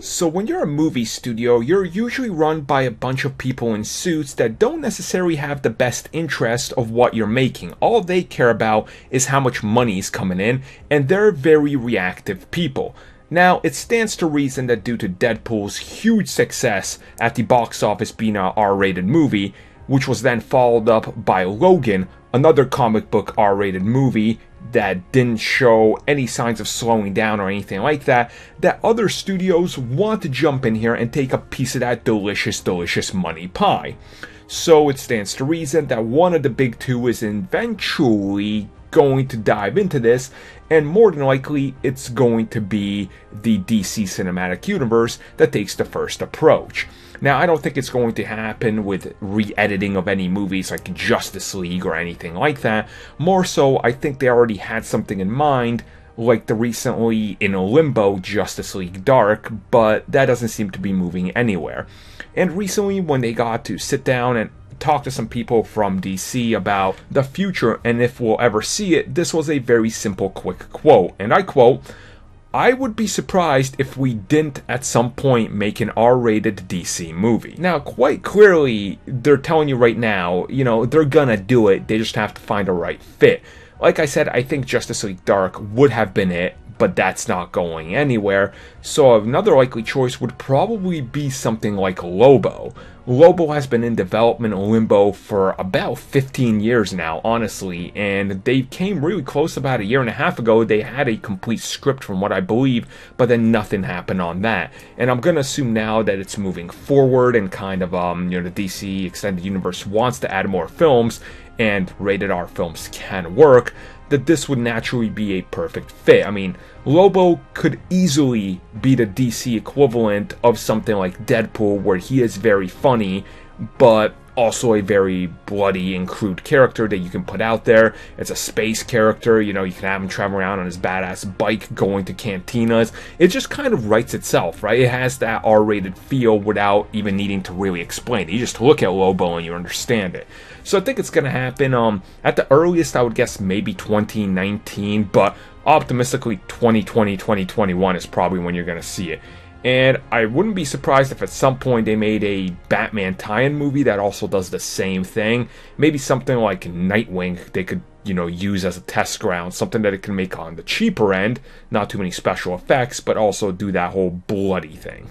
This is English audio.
So when you're a movie studio, you're usually run by a bunch of people in suits that don't necessarily have the best interest of what you're making. All they care about is how much money is coming in, and they're very reactive people. Now, it stands to reason that due to Deadpool's huge success at the box office being an R-rated movie, which was then followed up by Logan, another comic book R-rated movie that didn't show any signs of slowing down or anything like that, that other studios want to jump in here and take a piece of that delicious, delicious money pie. So it stands to reason that one of the big two is eventually going to dive into this, and more than likely it's going to be the DC Cinematic Universe that takes the first approach. Now, I don't think it's going to happen with re-editing of any movies like Justice League or anything like that. More so, I think they already had something in mind, like the recently in limbo Justice League Dark, but that doesn't seem to be moving anywhere. And recently, when they got to sit down and talk to some people from DC about the future and if we'll ever see it, this was a very simple, quick quote. And I quote, "I would be surprised if we didn't at some point make an R-rated DC movie." Now, quite clearly, they're telling you right now, they're gonna do it, they just have to find a right fit. Like I said, I think Justice League Dark would have been it, but that's not going anywhere, so another likely choice would probably be something like Lobo. Lobo has been in development limbo for about 15 years now, honestly, and they came really close about a year and a half ago. They had a complete script from what I believe, but then nothing happened on that. And I'm gonna assume now that it's moving forward and kind of, the DC Extended Universe wants to add more films, and rated R films can work, that this would naturally be a perfect fit. I mean, Lobo could easily be the DC equivalent of something like Deadpool, where he is very funny, but also a very bloody and crude character that you can put out there. It's a space character, you can have him travel around on his badass bike going to cantinas. It just kind of writes itself, right? It has that R-rated feel without even needing to really explain it. You just look at Lobo and you understand it. So I think it's going to happen, at the earliest I would guess maybe 2019, but optimistically 2020, 2021 is probably when you're going to see it. And I wouldn't be surprised if at some point they made a Batman tie-in movie that also does the same thing. Maybe something like Nightwing they could, use as a test ground. Something that it can make on the cheaper end. Not too many special effects, but also do that whole bloody thing.